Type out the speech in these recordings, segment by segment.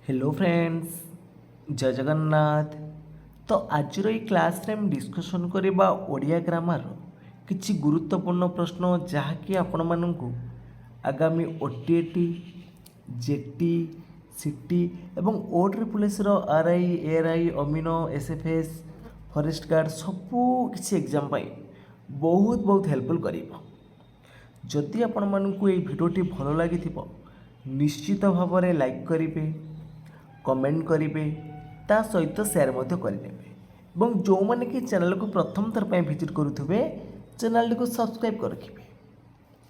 Hello friends जय जगन्नाथ। तो आज क्लास रे हम डिस्कशन करबा ओडिया ग्रामर किछि गुरुत्वपूर्ण प्रश्न जहाँकि आपण मानकु आगामी ओटीएटी जेटी सीटी एवं ओ ट्रिपल रो आरआई एआरआई अमीनो एसएफएस फॉरेस्ट गार्ड सबू किछि एग्जाम पाई बहुत बहुत हेल्पफुल करिवो। जदि आपण मानकु एई भिडियोटी भल लागिथिबो निश्चित भाव में लाइक करेंगे, कमेंट करेंगे, ता सहित सेयार मध्य करेंगे और जो मैंने कि चैनल को प्रथम थर पर विजिट करुवे चैनल को सब्सक्राइब कर रखिए।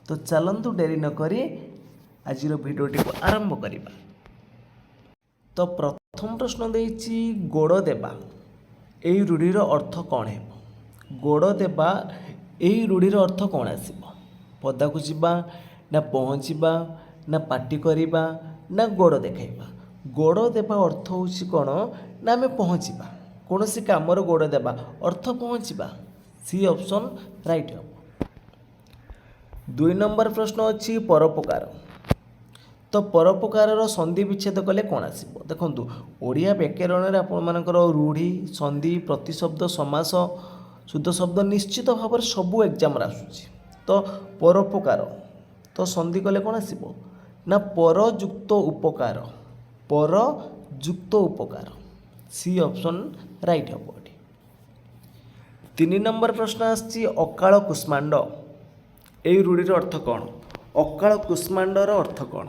तो चलतु डेरी नक आज भिडियोटी को आरंभ करवा। तो प्रथम प्रश्न देछि गोड़ देवा यही रूढ़ीर अर्थ कौन है? गोड़ देवा यही रूढ़ीर अर्थ कौन आसब? पदाकू जावा ना पहुँचवा ना पार्टी करवा ना गोड़ देखा। गोड़ देवा अर्थ हूँ कौन ना आम पहुँचवा कौन सी कमर गोड़ देवा अर्थ पहुँचवा। सी ऑप्शन राइट हम। 2 नंबर प्रश्न अच्छी परोपकार। तो परोपकार संधि विच्छेद कले कौन आसब? देखो ओडिया व्याकरण में आपर रूढ़ी संधि प्रतिशब्द समास शुद्ध शब्द निश्चित भाव में सबू एग्जाम आसूँ। तो परोपकार तो संधि कले कौन आसब ना परयुक्त उपकार। परयुक्त उपकार सी ऑप्शन राइट हम। 3 नंबर प्रश्न आछि अकाल कुष्मांड यही रूढ़ीर अर्थ कौन? अकाल कुष्मांडर अर्थ कौन?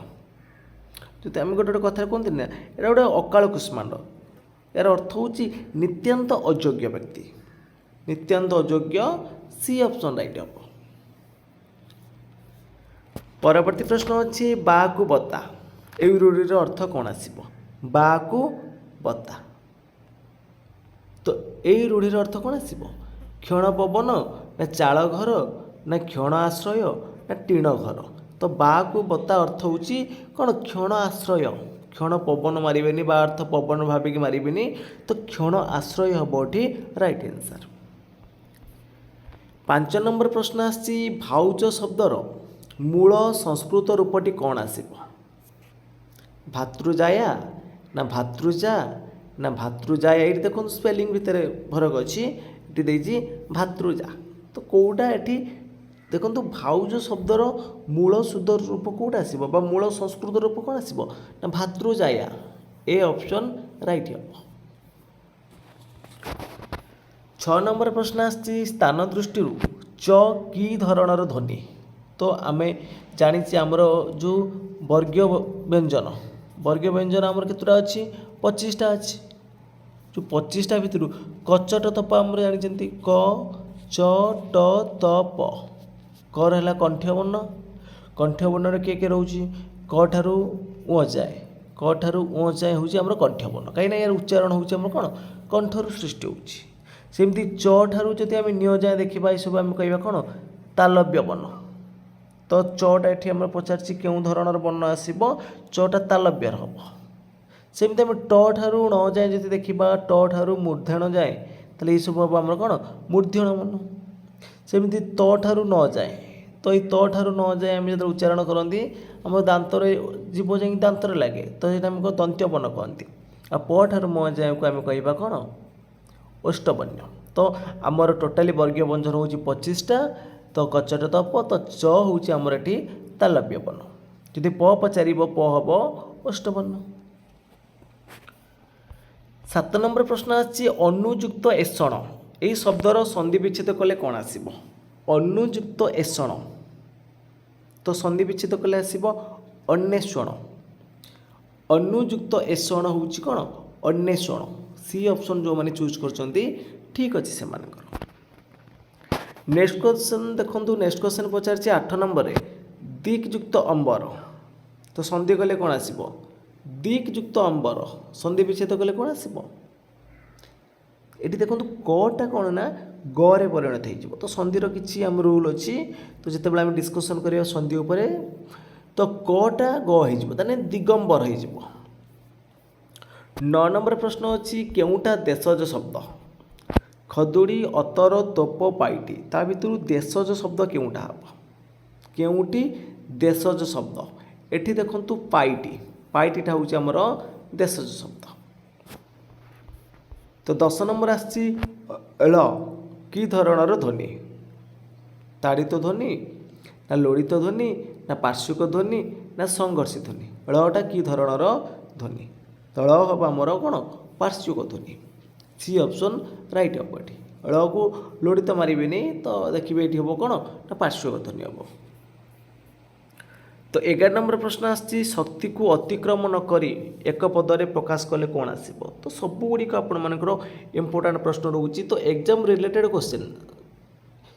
जो आम गोटे कथा कहते ना ये गोटे अकाल कुष्मांड यार अर्थ हूँ नित्यांत अयोग्य व्यक्ति। नित्यांत अयोग्य सी ऑप्शन राइट हम। परवर्ती प्रश्न अच्छी बाकु बता यही रूढ़ीर अर्थ कौन आसब? बाकु बता तो यही रूढ़ीर अर्थ कौन आसब? क्षण पवन ना चाल घर ना क्षण आश्रय ना टीण घर। तो बाकु बता अर्थ हूँ कौन? क्षण आश्रय। क्षण पवन मारे बा अर्थ पवन भाविक मारे तो क्षण आश्रय हम ये राइट आंसर। 5 नंबर प्रश्न आछि भाउज शब्दर मूल संस्कृत रूपटी कौन आसब? भातृजाया ना भातृजा ना भातृजाया। ये देखो स्पेलिंग भितर फरक अच्छी ये भातृजा। तो कौटा ये देखो भाउज शब्दर मूल शुद्ध रूप कौटा आसब बा मूल संस्कृत रूप कौन आसब ना भातृजाया। ए ऑप्शन राइट हम। 6 नंबर प्रश्न आछि स्थान दृष्टि च कि धरणर ध्वनि। तो आम जानी आमर जो वर्गीय व्यंजन आमर केतटा अच्छी 25टा अच्छी। जो 25टा भितर कचट तप आम जानी क च ट त प। क रहा कंठ्य वर्ण। कंठ्य वर्ण किए किए रोचे क ठारू उ जाए। क ठारू उ जाए हूँ आम कंठ्य वर्ण कहीं यार उच्चारण हूँ आम कौन कंठर सृष्टि होमती। च ठारू जब आम निय जाए देखा ये सब आम कह कौन तालव्य वर्ण। तो चटा ये आम पचार क्यों धरणर वर्ण आसब चटा तालव्यर हम। सेमती आम ट ठारू न जाए जब देखा ट ठारू मूर्धन जाए तो ये सब हम आम कौन मूर्धन वर्ण। सेमती त ठारू न जाए तो ये त ठारू न जाए आम जो उच्चारण करती आम दातर जीव जा दातर लगे तो ये आम दंत्य वर्ण कहती। आ प ठारू म जाए को आम कह कौन ओष्ठवर्ण। तो आमर टोटाली वर्गीय व्यंजन हूँ 25टा। तो कचट तप तो च हूँ आमर ये तालव्य वर्ण। जदि प पचार प हम ओष्ठवर्ण। 7 नंबर प्रश्न आछि अनुयुक्त एषण यही शब्दर संधि विच्छेद कले कौन आसब? अनुयुक्त एषण तो संधि विच्छेद कले आसब अन्वेषण। अनुयुक्त एषण हूँ कौन अन्वेषण। सी ऑप्शन जो मैंने चूज कर ठीक अच्छे से। नेक्स्ट क्वेश्चन देखो नेक्स्ट क्वेश्चन पचार 8 नंबर दिक्युक्त अंबर। तो संधि कले कौन आसब? दिक्युक्त अंबर संधि विच्छेद कले कौन आसब? ये देखो कटा कौन ना गे परिणत हो। तो संधिर किसी आम रूल अच्छी। तो जिते आम डिस्कसन करिया संधि उपरे तो कटा ग दिगंबर हो। 9 नंबर प्रश्न अच्छी केउटा देशज शब्द? खदुड़ी अतर तोप पाइटी ता भितर देशज शब्द केउटा हम? केउटी देशज शब्द एठी देखंतु पाइटी पाइटीटा हूँ आमर ଦେଶଜ ଶବ୍ଦ। ତ 10 ନମ୍ବର ଆସିଛି ଳ କି ଧରଣର ଧ୍ୱନି? ତାଡ଼ିତ ଧ୍ୱନି ନା ଲୋଡ଼ିତ ଧ୍ୱନି ନା ପାର୍ଶ୍ୱିକ ଧ୍ୱନି ନା ସଂଘର୍ଷୀ ଧ୍ୱନି? ଳଟା କି ଧରଣର ଧ୍ୱନି? ତ ଳ ହେବ ଆମର କ'ଣ? ପାର୍ଶ୍ୱିକ ଧ୍ୱନି। ସି ଅପସନ୍ ରାଇଟ୍ ହେବ ଏଠି। ଳକୁ ଲୋଡ଼ିତ ମାରିବେନି, ତ ଦେଖିବେ ଏଠି ହେବ କ'ଣ ନା ପାର୍ଶ୍ୱିକ ଧ୍ୱନି ହେବ। ତ 11 ନମ୍ବର ପ୍ରଶ୍ନ ଆସିଛି ଶକ୍ତିକୁ ଅତିକ୍ରମ ନ କରି ଏକ ପଦରେ ପ୍ରକାଶ କଲେ କ'ଣ ଆସିବ? ତ ସବୁଗୁଡ଼ିକ ଆପଣମାନଙ୍କର ଇମ୍ପୋର୍ଟାଣ୍ଟ ପ୍ରଶ୍ନ ରହୁଛି। ତ ଏକ୍ଜାମ୍ ରିଲେଟେଡ଼ କ୍ୱେଶ୍ଚିନ୍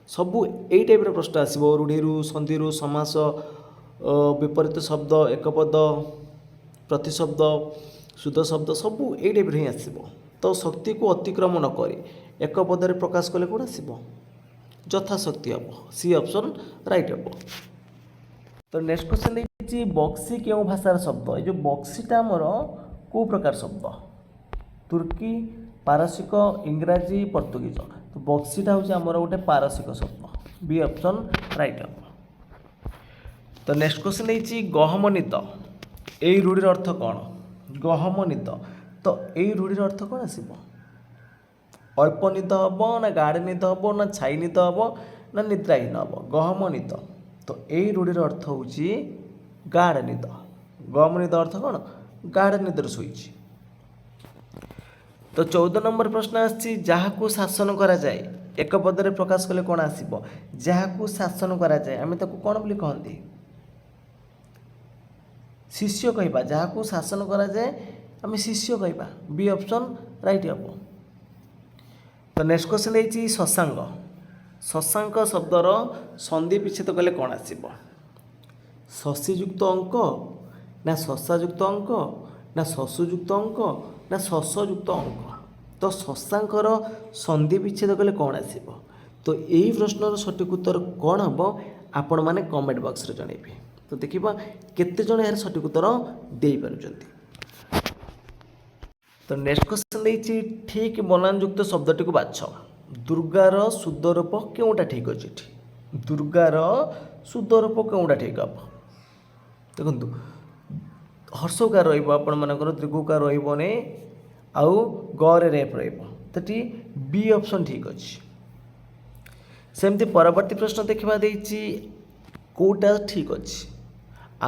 ସବୁ ଏଇ ଟାଇପ୍ର ପ୍ରଶ୍ନ ଆସିବ। ରୂଢ଼ିରୁ, ସନ୍ଧିରୁ, ସମାସ, ବିପରୀତ ଶବ୍ଦ, ଏକପଦ, ପ୍ରତିଶବ୍ଦ, ଶୁଦ୍ଧ ଶବ୍ଦ ସବୁ ଏଇ ଟାଇପ୍ର ହିଁ ଆସିବ। ତ ଶକ୍ତିକୁ ଅତିକ୍ରମ ନ କରି ଏକ ପଦରେ ପ୍ରକାଶ କଲେ କ'ଣ ଆସିବ? ଯଥାଶକ୍ତି ହେବ। ସି ଅପସନ୍ ରାଇଟ୍ ହେବ। ତ ନେକ୍ସଟ କ୍ୱେଶ୍ଚନ୍ ଦେଇଛି ବକ୍ସି କେଉଁ ଭାଷାର ଶବ୍ଦ? ଏ ଯେଉଁ ବକ୍ସିଟା ଆମର କେଉଁ ପ୍ରକାର ଶବ୍ଦ? ତୁର୍କୀ, ପାରସିକ, ଇଂରାଜୀ, ପର୍ତ୍ତୁଗୀଜ। ତ ବକ୍ସିଟା ହେଉଛି ଆମର ଗୋଟେ ପାରସିକ ଶବ୍ଦ। ବି ଅପସନ୍ ରାଇଟ୍ ହେବ। ତ ନେକ୍ସଟ କ୍ୱେଶ୍ଚନ୍ ଦେଇଛି ଗହମନିତ ଏଇ ରୂଢ଼ିର ଅର୍ଥ କ'ଣ? ଗହମନିତ, ତ ଏଇ ରୂଢ଼ିର ଅର୍ଥ କ'ଣ ଆସିବ? ଅଳ୍ପ ନିଦ ହେବ ନା ଗାଢ଼ ନିଦ ହେବ ନା ଛାଇ ନିଦ ହେବ ନା ନିଦ୍ରାହୀନ ହେବ? ଗହମନିତ, ତ ଏଇ ରୂଢ଼ିର ଅର୍ଥ ହେଉଛି ଗାଢ଼ ନିଦ। ଗହମନିଦ ଅର୍ଥ କ'ଣ? ଗାଢ଼ ନିଦରେ ଶୋଇଛି। ତ 14 ନମ୍ବର ପ୍ରଶ୍ନ ଆସିଛି ଯାହାକୁ ଶାସନ କରାଯାଏ ଏକ ପଦରେ ପ୍ରକାଶ କଲେ କ'ଣ ଆସିବ? ଯାହାକୁ ଶାସନ କରାଯାଏ ଆମେ ତାକୁ କ'ଣ ବୋଲି କହନ୍ତି? ଶିଷ୍ୟ କହିବା। ଯାହାକୁ ଶାସନ କରାଯାଏ ଆମେ ଶିଷ୍ୟ କହିବା। ବି ଅପସନ୍ ରାଇଟ୍ ହେବ। ତ ନେକ୍ସଟ କ୍ୱେଶ୍ଚନ୍ ହେଇଛି ଶଶାଙ୍କ। ଶଶାଙ୍କ ଶବ୍ଦର ସନ୍ଧି ବିଚ୍ଛେଦ କଲେ କ'ଣ ଆସିବ? ଶଶୀଯୁକ୍ତ ଅଙ୍କ ନା ଶଶାଯୁକ୍ତ ଅଙ୍କ ନା ଶଶୁଯୁକ୍ତ ଅଙ୍କ ନା ଶଶଯୁକ୍ତ ଅଙ୍କ? ତ ଶଶାଙ୍କର ସନ୍ଧି ବିଚ୍ଛେଦ କଲେ କ'ଣ ଆସିବ? ତ ଏଇ ପ୍ରଶ୍ନର ସଠିକ୍ ଉତ୍ତର କ'ଣ ହେବ ଆପଣମାନେ କମେଣ୍ଟ ବକ୍ସରେ ଜଣାଇବେ। ତ ଦେଖିବା କେତେଜଣ ଏହାର ସଠିକ୍ ଉତ୍ତର ଦେଇପାରୁଛନ୍ତି। ତ ନେକ୍ସଟ କ୍ୱେଶ୍ଚନ୍ ଦେଇଛି ଠିକ୍ ବନାନଯୁକ୍ତ ଶବ୍ଦଟିକୁ ବାଛ। ଦୁର୍ଗାର ଶୁଦ୍ଧ ରୂପ କେଉଁଟା ଠିକ୍ ଅଛି? ଏଠି ଦୁର୍ଗାର ଶୁଦ୍ଧ ରୂପ କେଉଁଟା ଠିକ୍ ହେବ? ଦେଖନ୍ତୁ ହର୍ଷଉକାର ରହିବ, ଆପଣମାନଙ୍କର ଦୀର୍ଘଉକାର ରହିବନି, ଆଉ ଗରେ ରେଫ୍ ରହିବ। ତ ଏଠି ବି ଅପସନ୍ ଠିକ୍ ଅଛି। ସେମିତି ପରବର୍ତ୍ତୀ ପ୍ରଶ୍ନ ଦେଖିବା ଦେଇଛି କେଉଁଟା ଠିକ୍ ଅଛି?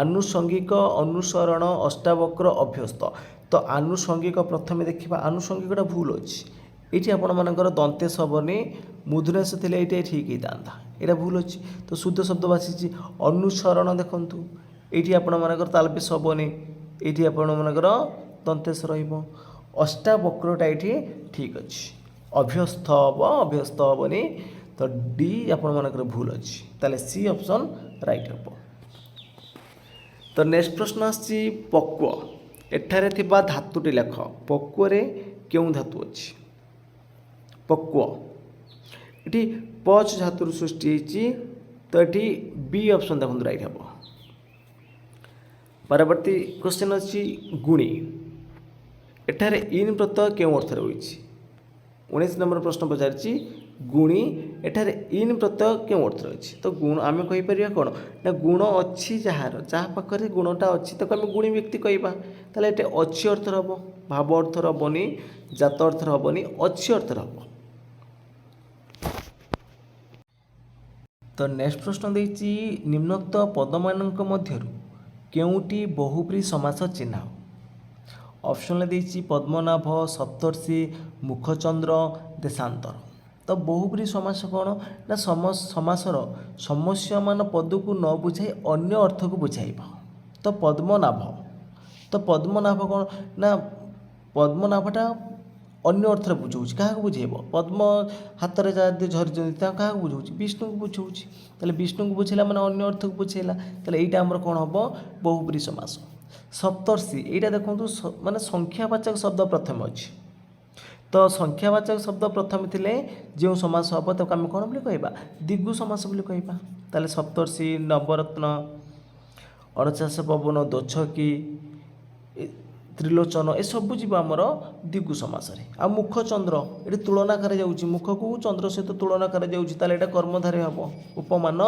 ଆନୁଷଙ୍ଗିକ, ଅନୁସରଣ, ଅଷ୍ଟାବକ୍ର, ଅଭ୍ୟସ୍ତ। ତ ଆନୁଷଙ୍ଗିକ ପ୍ରଥମେ ଦେଖିବା। ଆନୁଷଙ୍ଗିକଟା ଭୁଲ ଅଛି। ଏଇଠି ଆପଣମାନଙ୍କର ଦନ୍ତେଶ ହେବନି, ମୂର୍ଧନ୍ୟାସ ଥିଲେ ଏଇଟା ଠିକ୍ ହେଇଥାନ୍ତା। ଏଇଟା ଭୁଲ ଅଛି। ତ ଶୁଦ୍ଧ ଶବ୍ଦ ବାସିଛି। ଅନୁସରଣ ଦେଖନ୍ତୁ, ଏଇଠି ଆପଣମାନଙ୍କର ତାଲବେଶ ହେବନି, ଏଇଠି ଆପଣମାନଙ୍କର ଦନ୍ତେଶ ରହିବ। ଅଷ୍ଟାବକ୍ରଟା ଏଇଠି ଠିକ୍ ଅଛି। ଅଭ୍ୟସ୍ତ ହେବ, ଅଭ୍ୟସ୍ତ ହେବନି। ତ ଡି ଆପଣମାନଙ୍କର ଭୁଲ ଅଛି। ତାହେଲେ ସି ଅପସନ୍ ରାଇଟ୍ ହେବ। ତ ନେକ୍ସଟ ପ୍ରଶ୍ନ ଆସିଛି ପକ୍ୱ। ଏଠାରେ ଥିବା ଧାତୁଟି ଲେଖ। ପକ୍ୱରେ କେଉଁ ଧାତୁ ଅଛି? ପକ୍ୱ ଏଠି ପଚ ଧାତୁରୁ ସୃଷ୍ଟି ହେଇଛି। ତ ଏଠି ବି ଅପସନ୍ ଦେଖନ୍ତୁ ରାଇଟ୍ ହେବ। ପରବର୍ତ୍ତୀ କ୍ୱେଶ୍ଚନ୍ ଅଛି ଗୁଣି। ଏଠାରେ ଇନ୍ ପ୍ରତ୍ୟୟ କେଉଁ ଅର୍ଥରେ ହୋଇଛି? 19 ନମ୍ବର ପ୍ରଶ୍ନ ପଚାରିଛି ଗୁଣି। ଏଠାରେ ଇନ୍ ପ୍ରତ୍ୟୟ କେଉଁ ଅର୍ଥରେ ଅଛି? ତ ଗୁଣ ଆମେ କହିପାରିବା କ'ଣ ନା ଗୁଣ ଅଛି ଯାହାର, ଯାହା ପାଖରେ ଗୁଣଟା ଅଛି ତାକୁ ଆମେ ଗୁଣି ବ୍ୟକ୍ତି କହିବା। ତାହେଲେ ଏଠି ଅଛି ଅର୍ଥରେ ହେବ, ଭାବ ଅର୍ଥରେ ହେବନି, ଜାତ ଅର୍ଥରେ ହେବନି, ଅଛି ଅର୍ଥରେ ହେବ। ତ ନେକ୍ସଟ ପ୍ରଶ୍ନ ଦେଇଛି ନିମ୍ନୋକ୍ତ ପଦମାନଙ୍କ ମଧ୍ୟରୁ କେଉଁଟି ବହୁବ୍ରୀ ସମାସ ଚିହ୍ନାଅ? ଅପସନ୍ରେ ଦେଇଛି ପଦ୍ମନାଭ, ସପ୍ତର୍ଷି, ମୁଖଚନ୍ଦ୍ର, ଦେଶାନ୍ତର। ତ ବହୁବ୍ରୀ ସମାସ କ'ଣ ନା ସମାସର ସମସ୍ୟମାନ ପଦକୁ ନ ବୁଝାଇ ଅନ୍ୟ ଅର୍ଥକୁ ବୁଝାଇବ। ତ ପଦ୍ମନାଭ, ତ ପଦ୍ମନାଭ କ'ଣ ନା ପଦ୍ମନାଭଟା ଅନ୍ୟ ଅର୍ଥରେ ବୁଝାଉଛି। କାହାକୁ ବୁଝେଇବ? ପଦ୍ମ ହାତରେ ଯଦି ଝରିଛନ୍ତି ତାହା କାହାକୁ ବୁଝାଉଛି? ବିଷ୍ଣୁଙ୍କୁ ବୁଝାଉଛି। ତାହେଲେ ବିଷ୍ଣୁଙ୍କୁ ବୁଝେଇଲା ମାନେ ଅନ୍ୟ ଅର୍ଥକୁ ବୁଝେଇଲା। ତାହେଲେ ଏଇଟା ଆମର କ'ଣ ହେବ? ବହୁବ୍ରୀ ସମାସ। ସପ୍ତର୍ଷି ଏଇଟା ଦେଖନ୍ତୁ ମାନେ ସଂଖ୍ୟାବାଚକ ଶବ୍ଦ ପ୍ରଥମେ ଅଛି। ତ ସଂଖ୍ୟାବାଚକ ଶବ୍ଦ ପ୍ରଥମେ ଥିଲେ ଯେଉଁ ସମାସ ହେବ ତାକୁ ଆମେ କ'ଣ ବୋଲି କହିବା? ଦ୍ୱିଗୁ ସମାସ ବୋଲି କହିବା। ତାହେଲେ ସପ୍ତର୍ଷି, ନବରତ୍ନ, 49 ପବନ, ଦୋଛକି, ତ୍ରିଲୋଚନ ଏସବୁ ଯିବ ଆମର ଦ୍ୱିଗୁ ସମାସରେ। ଆଉ ମୁଖଚନ୍ଦ୍ର ଏଠି ତୁଳନା କରାଯାଉଛି, ମୁଖକୁ ଚନ୍ଦ୍ର ସହିତ ତୁଳନା କରାଯାଉଛି। ତାହେଲେ ଏଇଟା କର୍ମଧାରୟ ହେବ, ଉପମାନ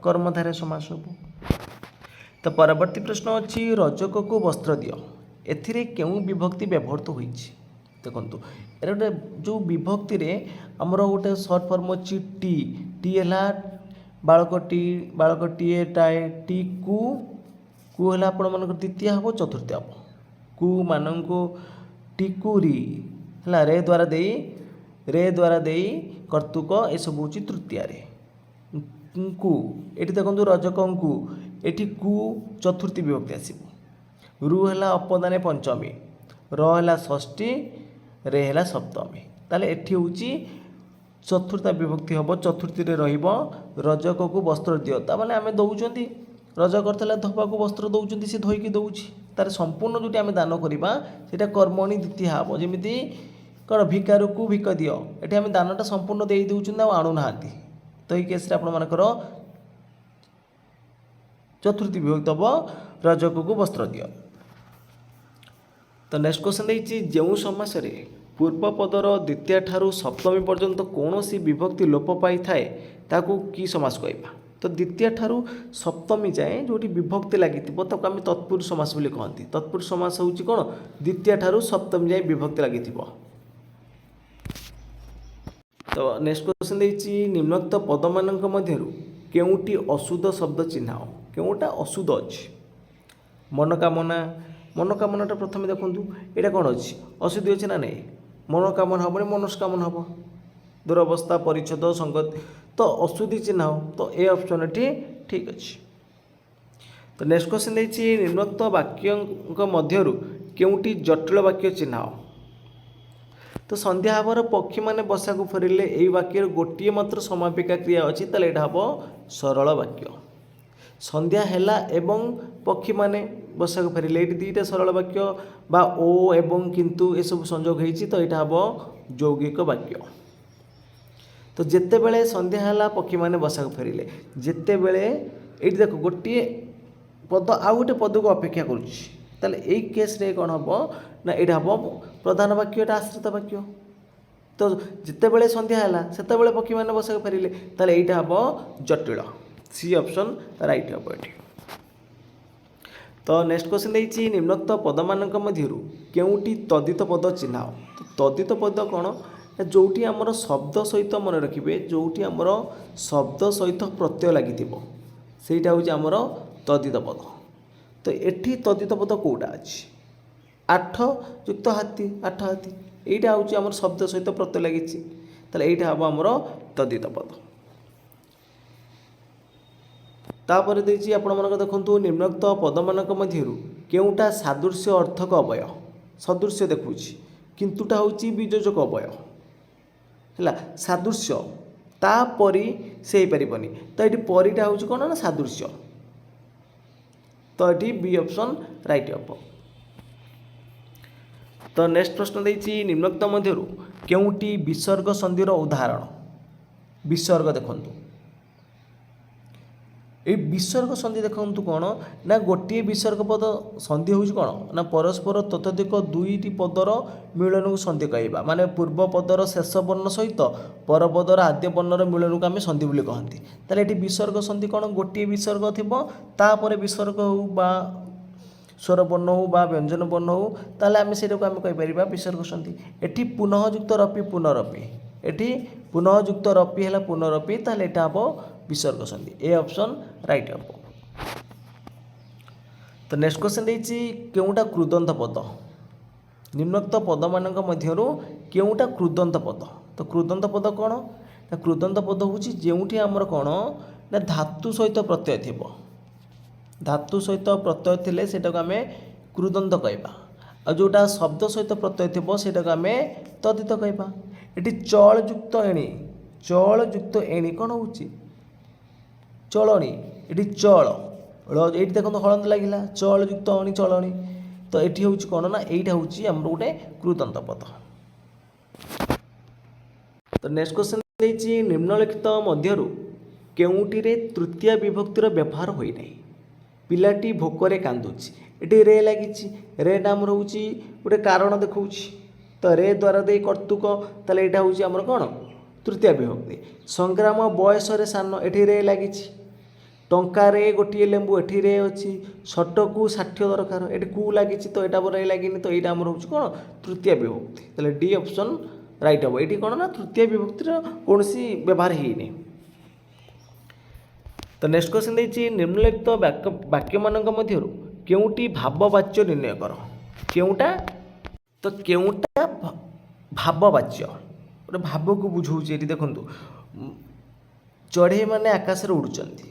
କର୍ମଧାରୟ ସମାସ ହେବ। ତ ପରବର୍ତ୍ତୀ ପ୍ରଶ୍ନ ଅଛି ରଜକକୁ ବସ୍ତ୍ର ଦିଅ। एथिरे केउं विभक्ति व्यवहृत होइछि देखंतु एरा गोटे जो विभक्ति रे हमर गोटे शॉर्ट फॉर्म अछि टी टी हला बालकटीए टाए टी कु हला आपण मन द्वितीय हबो चतुर्थ हबो कु मानंको टिकुरी हला रे द्वारा देई कर्तुक ए सब होछि तृतीय रे कु एठी देखंतु रजकंकु एठी कु चतुर्थी विभक्ति आसीबो रु हला अपदाने पंचमी र हला षष्ठी रे हला सप्तमी ताले एठी होछि चतुर्थ विभक्ति हबो चतुर्थी रे रहिबो रजक को वस्त्र दियो ता माने आमे दउचंती रज करथला धोबा को वस्त्र दउचंती से धोई की दउछि तार संपूर्ण जोटी आमे दान करिबा सेटा कर्मणि द्वितीय हबो जेमिति कौन भिकारु को भिक दियो एठी आमे दानटा संपूर्ण देई दउचंती आ आणु नाहांती तो ई केस रे आपण मानकर चतुर्थी विभक्ति हबो रजक को वस्त्र दियो। तो नेक्स्ट क्वेश्चन देछि जेउ समास रे पूर्व पदर द्वितीय ठारू सप्तमी पर्यंत कौन सी विभक्ति लोप पाई थाए ताकू की समास कहबा तो द्वितीय ठारू सप्तमी जाए जोटी विभक्ति लगी ताकू आम तत्पुरुष समास बोली कहती तत्पुरुष समास होची कौन द्वितीय ठारू सप्तमी जाए विभक्ति लगी। तो नेक्स्ट क्वेश्चन देछि निम्नोक्त पद मानक मध्यरु केउटी अशुद्ध शब्द चिन्हाओ केउटा अशुद्ध अछि मनोकामनाटा प्रथम देखंतु एटा कौन अछि अशुद्धि अछि ना नहीं मनोकामना हम मनस्कामना हम दुरवस्था परिच्छेद संगत तो अशुद्धि चिन्ह तो ए ऑप्शन ठीक अच्छे। तो नेक्स्ट क्वेश्चन देछि निम्नोक्त वाक्य मध्यरु केउटी जटिल वाक्य चिन्ह तो संध्या हबार पक्षी माने बसा को फेरिले एई वाक्य गोटे मात्र समापिका क्रिया अच्छी ताले एटा हबो सरल वाक्य संध्या हेला एवं पक्षी माने बसा को फेरिले एटी दुईटा सरल वाक्य बा ओ एवं किंतु ए सब संयोग होईछि तो एटा हबो यौगिक वाक्य। तो जेते बेले संध्या हेला पक्षी माने बसा को फेरिले जेते बेले एटी देखो गोटे पद आउ गोटे पद को अपेक्षा करूछि ताले एई केस रे कोन हबो ना एटा हबो प्रधान वाक्य एटा आश्रित वाक्य। तो जिते बेले संध्या हेला सेते बेले पक्षी माने बसा को फेरिले ताले एटा हबो जटिल सी ऑप्शन राइट हबो एठी। तो नेक्स्ट क्वेश्चन देछि निम्नोक्त पद मानक मध्यरु केउटी तदित पद चिन्हाओ तो तदित पद कोन जोटी हमर शब्द सहित मन रखिबे जोटी हमर शब्द सहित प्रत्यय लागिथिबो सेटा होछि हमर तदित पद। तो एठी तदित पद कोटा अछि आठ युक्त हाथी एटा होछि हमर शब्द सहित प्रत्यय लागिछि ताले एटा हबो हमर तदित पद। तापर देछि आपण मानक देखंतु निम्नोक्त पद मानक मध्यरु केउटा सादृश्य अर्थक अवय सदृश्य देखुछि किंतुटा होछि वियोजक अवय हला सादृश्य तापरी से ही परिबनी तो एटी परिटा होछि कोन ना सादृश्य तो एटी बी ऑप्शन राइट हबो। तो नेक्स्ट प्रश्न देछि निम्नोक्त मध्यरु केउटी विसर्ग संधिर उदाहरण विसर्ग देखंतु ए विसर्ग संधि देखंतु कोन ना गोटे विसर्ग पद संधि होउछ कोन ना परस्पर ततोधिक दुईटी पदर मिलन को संधि कहबा माने पूर्व पदर शेष वर्ण सहित पर पदर आद्य वर्णर मिलन को आमे संधि बोली कहंती ताले एटी विसर्ग संधि कोन गोटे विसर्ग थिबो तापर विसर्ग हो बा स्वर वर्ण हो बा व्यंजन वर्ण हो ताले आमे सेटा को आमे कहि परिबा विसर्ग संधि। एटी पुनः युक्त रपि पुनरपि एटी पुनः युक्त रपि हला पुनरपि ताले एटा हबो विसर्ग संधि ए ऑप्शन राइट हबो। तो नेक्स्ट क्वेश्चन देछि केउटा कृदंत पद निम्नोक्त पद मानक मध्यरु केउटा कृदंत पद तो कृदंत पद कोन ना कृदंत पद होछि जेउठी हमर कोन ना धातु सहित प्रत्यय थिबो धातु सहित प्रत्यय थिले सेटा को आमे कृदंत कहबा आ जोटा शब्द सहित प्रत्यय थिबो सेटा को आमे तदित कहबा। एटी चल युक्त एणी कोन होछि चलणी एटी चल एटी देखो हलंद लगिला चल युक्त अणी चलणी तो एटी होछि कोन ना एटा होछि हमर गोटे कृदंत पद। तो नेक्स्ट क्वेश्चन देछि निम्नलिखित मध्यरु केउटी रे तृतीय विभक्तिर व्यवहार होई नै पिलाटी भोकरे कांदुछि एटी रे लागिछि रे नाम रहउछि गोटे कारण देखउछि तो रे द्वारा दे कर्तुक ताले एटा होछि हमर कोन तृतीय विभक्ति। संग्राम बयस रे सान एटी रे लागिछि ଟଙ୍କାରେ ଗୋଟିଏ ଲେମ୍ବୁ ଏଠିରେ ଅଛି, ସଟକୁ 60 ଦରକାର, ଏଠି କୁ ଲାଗିଛି ତ ଏଇଟା ବରାଇ ଲାଗିନି, ତ ଏଇଟା ଆମର ହେଉଛି କ'ଣ ତୃତୀୟ ବିଭକ୍ତି। ତାହେଲେ ଡି ଅପସନ୍ ରାଇଟ୍ ହେବ। ଏଇଠି କ'ଣ ନା ତୃତୀୟ ବିଭକ୍ତିର କୌଣସି ବ୍ୟବହାର ହେଇନି। ତ ନେକ୍ସଟ କ୍ୱେଶ୍ଚନ୍ ଦେଇଛି ନିମ୍ନଲିଖିତ ବାକ୍ୟମାନଙ୍କ ମଧ୍ୟରୁ କେଉଁଟି ଭାବବାଚ୍ୟ ନିର୍ଣ୍ଣୟ କର। କେଉଁଟା ତ କେଉଁଟା ଭାବବାଚ୍ୟ, ଗୋଟେ ଭାବକୁ ବୁଝାଉଛି। ଏଠି ଦେଖନ୍ତୁ ଚଢ଼େଇମାନେ ଆକାଶରେ ଉଡ଼ୁଛନ୍ତି,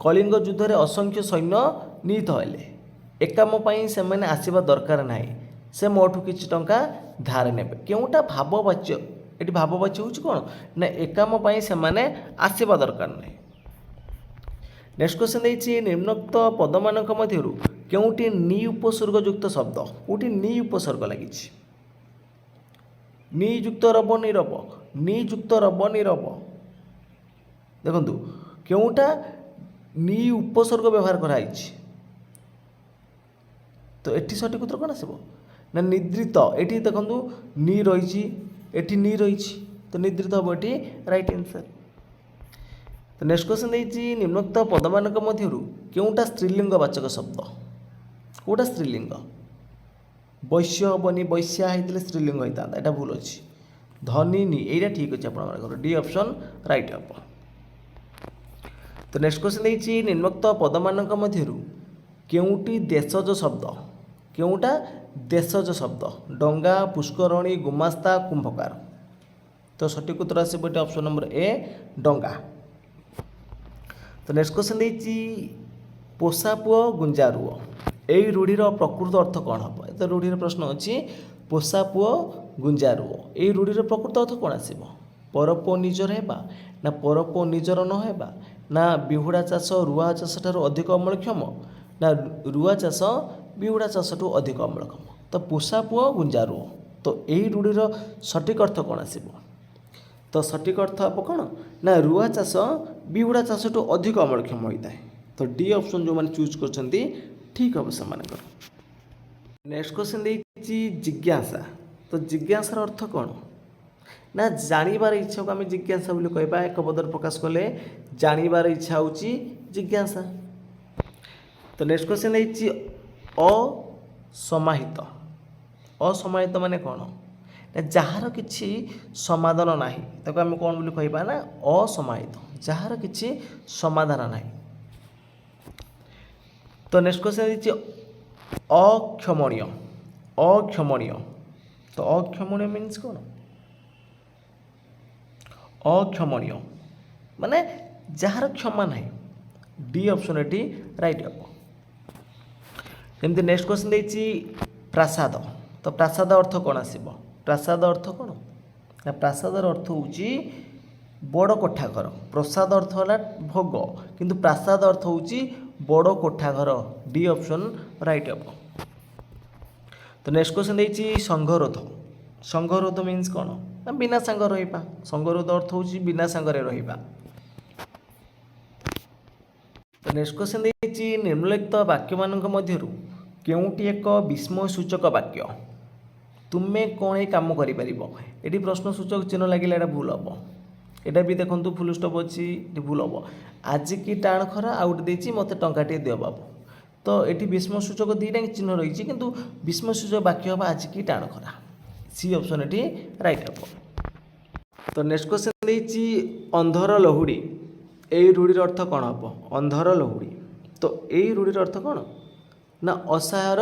କଳିଙ୍ଗ ଯୁଦ୍ଧରେ ଅସଂଖ୍ୟ ସୈନ୍ୟ ନିହତ ହେଲେ, ଏକାମ ପାଇଁ ସେମାନେ ଆସିବା ଦରକାର ନାହିଁ, ସେ ମୋଠୁ କିଛି ଟଙ୍କା ଧାର ନେବେ। କେଉଁଟା ଭାବବାଚ୍ୟ? ଏଠି ଭାବବାଚ୍ୟ ହେଉଛି କ'ଣ ନା ଏକାମ ପାଇଁ ସେମାନେ ଆସିବା ଦରକାର ନାହିଁ। ନେକ୍ସଟ କ୍ୱେଶ୍ଚନ୍ ଦେଇଛି ନିମ୍ନୋକ୍ତ ପଦମାନଙ୍କ ମଧ୍ୟରୁ କେଉଁଟି ନି ଉପସର୍ଗଯୁକ୍ତ ଶବ୍ଦ। କେଉଁଠି ନି ଉପସର୍ଗ ଲାଗିଛି? ନି ଯୁକ୍ତ ରବ ନିରବ, ନି ଯୁକ୍ତ ରବ ନିରବ। ଦେଖନ୍ତୁ କେଉଁଟା ନି ଉପସର୍ଗ ବ୍ୟବହାର କରାଯାଇଛି, ତ ଏଠି ସଠିକ ଉତ୍ତର କ'ଣ ଆସିବ ନା ନିଦ୍ରିତ। ଏଠି ଦେଖନ୍ତୁ ନି ରହିଛି, ଏଠି ନି ରହିଛି, ତ ନିଦ୍ରିତ ହେବ ଏଠି ରାଇଟ୍ ଆନ୍ସର। ତ ନେକ୍ସଟ କ୍ୱେଶ୍ଚନ୍ ଦେଇଛି ନିମ୍ନୋକ୍ତ ପଦମାନଙ୍କ ମଧ୍ୟରୁ କେଉଁଟା ସ୍ତ୍ରୀଲିଙ୍ଗ ବାଚକ ଶବ୍ଦ। କେଉଁଟା ସ୍ତ୍ରୀଲିଙ୍ଗ? ବୈଶ୍ୟ ହେବନି, ବୈଶ୍ୟା ହେଇଥିଲେ ସ୍ତ୍ରୀଲିଙ୍ଗ ହେଇଥାନ୍ତା, ଏଇଟା ଭୁଲ ଅଛି। ଧନିନି ଏଇଟା ଠିକ୍ ଅଛି ଆପଣମାନଙ୍କର, ଡି ଅପସନ୍ ରାଇଟ୍ ହେବ। ତ ନେକ୍ସଟ କ୍ୱେଶ୍ଚନ୍ ଦେଇଛି ନିମ୍ନୋକ୍ତ ପଦମାନଙ୍କ ମଧ୍ୟରୁ କେଉଁଟି ଦେଶଜ ଶବ୍ଦ। କେଉଁଟା ଦେଶଜ ଶବ୍ଦ? ଡଙ୍ଗା, ପୁଷ୍କରଣୀ, ଗୁମାସ୍ତା, କୁମ୍ଭକାର। ତ ସଠିକ ଉତ୍ତର ଆସିବ ଏଠି ଅପସନ୍ ନମ୍ବର ଏ ଡଙ୍ଗା। ତ ନେକ୍ସଟ କ୍ୱେଶ୍ଚନ୍ ଦେଇଛି ପୋଷା ପୁଅ ଗୁଞ୍ଜା ରୁଅ, ଏଇ ରୂଢ଼ିର ପ୍ରକୃତ ଅର୍ଥ କ'ଣ ହେବ? ଏ ତ ରୂଢ଼ିର ପ୍ରଶ୍ନ ଅଛି, ପୋଷା ପୁଅ ଗୁଞ୍ଜା ରୁଅ, ଏଇ ରୂଢ଼ିର ପ୍ରକୃତ ଅର୍ଥ କ'ଣ ଆସିବ? ପରପୁଅ ନିଜର ହେବା, ନା ପରପୁଅ ନିଜର ନ ହେବା, ନା ବିହୁଡ଼ା ଚାଷ ରୁଆ ଚାଷ ଠାରୁ ଅଧିକ ଅମଳକ୍ଷମ, ନା ରୁଆ ଚାଷ ବିହୁଡ଼ା ଚାଷଠୁ ଅଧିକ ଅମଳକ୍ଷମ। ତ ପୋଷା ପୁଅ ଗୁଞ୍ଜା ରୁଅ, ତ ଏହି ରୂଢ଼ିର ସଠିକ ଅର୍ଥ କ'ଣ ଆସିବ? ତ ସଠିକ ଅର୍ଥ ହେବ କ'ଣ ନା ରୁଆ ଚାଷ ବିହୁଡ଼ା ଚାଷଠୁ ଅଧିକ ଅମଳକ୍ଷମ ହୋଇଥାଏ। ତ ଡି ଅପସନ୍ ଯେଉଁମାନେ ଚୁଜ୍ କରିଛନ୍ତି ଠିକ୍ ହେବ ସେମାନଙ୍କର। ନେକ୍ସଟ କ୍ୱେଶ୍ଚନ୍ ଦେଇଛି ଜିଜ୍ଞାସା। ତ ଜିଜ୍ଞାସାର ଅର୍ଥ କ'ଣ ନା ଜାଣିବାର ଇଚ୍ଛାକୁ ଆମେ ଜିଜ୍ଞାସା ବୋଲି କହିବା। ଏକ ପଦରେ ପ୍ରକାଶ କଲେ ଜାଣିବାର ଇଚ୍ଛା ହେଉଛି ଜିଜ୍ଞାସା। ତ ନେକ୍ସଟ କ୍ୱେଶ୍ଚନ୍ ଦେଇଛି ଅସମାହିତ। ଅସମାହିତ ମାନେ କ'ଣ ନା ଯାହାର କିଛି ସମାଧାନ ନାହିଁ, ତାକୁ ଆମେ କ'ଣ ବୋଲି କହିବା ନା ଅସମାହିତ, ଯାହାର କିଛି ସମାଧାନ ନାହିଁ। ତ ନେକ୍ସଟ କ୍ୱେଶ୍ଚନ୍ ଦେଇଛି ଅକ୍ଷମଣୀୟ। ଅକ୍ଷମଣୀୟ, ତ ଅକ୍ଷମଣୀୟ ମିନ୍ସ କ'ଣ? ଅକ୍ଷମଣୀୟ ମାନେ ଯାହାର କ୍ଷମା ନାହିଁ, ଡି ଅପସନ୍ ଏଠି ରାଇଟ୍ ହେବ। ଯେମିତି ନେକ୍ସଟ କ୍ୱେଶ୍ଚନ୍ ଦେଇଛି ପ୍ରାସାଦ। ତ ପ୍ରାସାଦ ଅର୍ଥ କ'ଣ ଆସିବ? ପ୍ରାସାଦ ଅର୍ଥ କ'ଣ ନା ପ୍ରାସାଦର ଅର୍ଥ ହେଉଛି ବଡ଼ କୋଠାଘର। ପ୍ରସାଦ ଅର୍ଥ ହେଲା ଭୋଗ, କିନ୍ତୁ ପ୍ରାସାଦ ଅର୍ଥ ହେଉଛି ବଡ଼ କୋଠାଘର, ଡି ଅପସନ୍ ରାଇଟ୍ ହେବ। ତ ନେକ୍ସଟ କ୍ୱେଶ୍ଚନ୍ ଦେଇଛି ସଂଘରୋଧ। ସଂଘରୋଧ ମିନ୍ସ କ'ଣ ନା ବିନା ସାଙ୍ଗ ରହିବା। ସଂଘରୋଧ ଅର୍ଥ ହେଉଛି ବିନା ସାଙ୍ଗରେ ରହିବା। ତ ନେକ୍ସଟ କ୍ୱେଶ୍ଚନ୍ ଦେଇଛି ନିମ୍ନଲିଖିତ ବାକ୍ୟମାନଙ୍କ ମଧ୍ୟରୁ କେଉଁଟି ଏକ ବିସ୍ମୟ ସୂଚକ ବାକ୍ୟ। ତୁମେ କ'ଣ ଏ କାମ କରିପାରିବ। ଏଠି ପ୍ରଶ୍ନ ସୂଚକ ଚିହ୍ନ ଲାଗିଲେ ଏଇଟା ଭୁଲ ହେବ। ଏଇଟା ବି ଦେଖନ୍ତୁ ଫୁଲ୍ ଷ୍ଟପ୍ ଅଛି, ଏଠି ଭୁଲ ହେବ। ଆଜି କି ଟାଣ ଖରା ଆଉ ଗୋଟେ ଦେଇଛି ମୋତେ ଟଙ୍କାଟିଏ ଦିଅ ବାବୁ। ତ ଏଠି ବିସ୍ମୟ ସୂଚକ ଦୁଇଟା ଚିହ୍ନ ରହିଛି, କିନ୍ତୁ ବିସ୍ମୟ ସୂଚକ ବାକ୍ୟ ହେବ ଆଜି କି ଟାଣ ଖରା, ସି ଅପସନ୍ ଏଠି ରାଇଟ୍ ହେବ। ତ ନେକ୍ସଟ କ୍ୱେଶ୍ଚନ୍ ଦେଇଛି ଅନ୍ଧର ଲହୁଡ଼ି, ଏଇ ରୂଢ଼ିର ଅର୍ଥ କ'ଣ ହେବ? ଅନ୍ଧର ଲହୁଡ଼ି, ତ ଏଇ ରୂଢ଼ିର ଅର୍ଥ କ'ଣ ନା ଅସହାୟର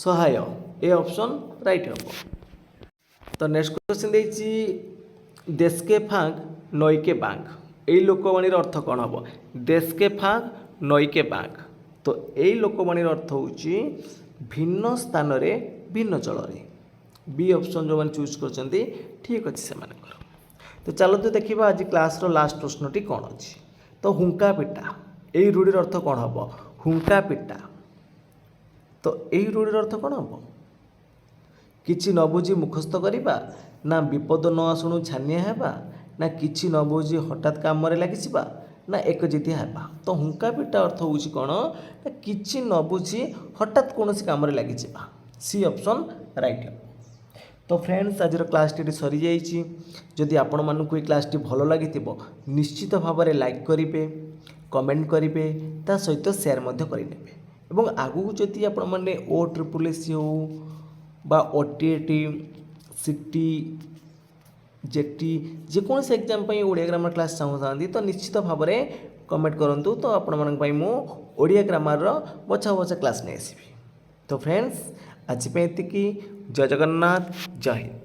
ସହାୟ, ଏ ଅପସନ୍ ରାଇଟ୍ ହେବ। ତ ନେକ୍ସଟ କ୍ୱେଶ୍ଚନ୍ ଦେଇଛି ଦେଶକେ ଫାଙ୍କ ନଈକେ ବାଙ୍କ, ଏଇ ଲୋକବାଣୀର ଅର୍ଥ କ'ଣ ହେବ? ଦେଶକେ ଫାଙ୍କ ନଈକେ ବାଙ୍କ, ତ ଏଇ ଲୋକବାଣୀର ଅର୍ଥ ହେଉଛି ଭିନ୍ନ ସ୍ଥାନରେ ଭିନ୍ନ ଜଳରେ, ବି ଅପସନ୍ ଯେଉଁମାନେ ଚୁଜ୍ କରିଛନ୍ତି ଠିକ୍ ଅଛି ସେମାନଙ୍କର। ତ ଚାଲନ୍ତୁ ଦେଖିବା ଆଜି କ୍ଲାସ୍ର ଲାଷ୍ଟ ପ୍ରଶ୍ନଟି କ'ଣ ଅଛି। ତ ହୁଙ୍କା ପିଟା, ଏଇ ରୂଢ଼ିର ଅର୍ଥ କ'ଣ ହେବ? ହୁଙ୍କା ପିଟା, ତ ଏଇ ରୂଢ଼ିର ଅର୍ଥ କ'ଣ ହେବ? କିଛି ନ ବୁଝି ମୁଖସ୍ଥ କରିବା, ନା ବିପଦ ନ ଆସୁଣୁ ଛାନିଆ ହେବା, ନା କିଛି ନ ବୁଝି ହଠାତ୍ କାମରେ ଲାଗିଯିବା, ନା ଏକଜିତିଆ ହେବା। ତ ହୁଙ୍କା ପିଟା ଅର୍ଥ ହେଉଛି କ'ଣ ନା କିଛି ନ ବୁଝି ହଠାତ୍ କୌଣସି କାମରେ ଲାଗିଯିବା, ସି ଅପସନ୍ ରାଇଟ୍ ହେବ। ତ ଫ୍ରେଣ୍ଡସ୍ ଆଜିର କ୍ଲାସ୍ଟି ଏଠି ସରିଯାଇଛି। ଯଦି ଆପଣମାନଙ୍କୁ ଏ କ୍ଲାସ୍ଟି ଭଲ ଲାଗିଥିବ ନିଶ୍ଚିତ ଭାବରେ ଲାଇକ୍ କରିବେ, कमेंट करेंगे ता सहित सेयार करेंगे ଏବଂ ଆଗକୁ ଯଦି ଆପଣମାନେ OSSC ହେଉ ବା OTET ସିଟି जेटी जेकोसी एग्जाम ओडिया ग्रामर क्लास चाहूँ तो निश्चित भाव में कमेंट करूँ तो आपण मु ओडिया ग्रामर बछा बछा क्लास नहीं आसबि। तो फ्रेंड्स आज पे जय जगन्नाथ जय हिंद।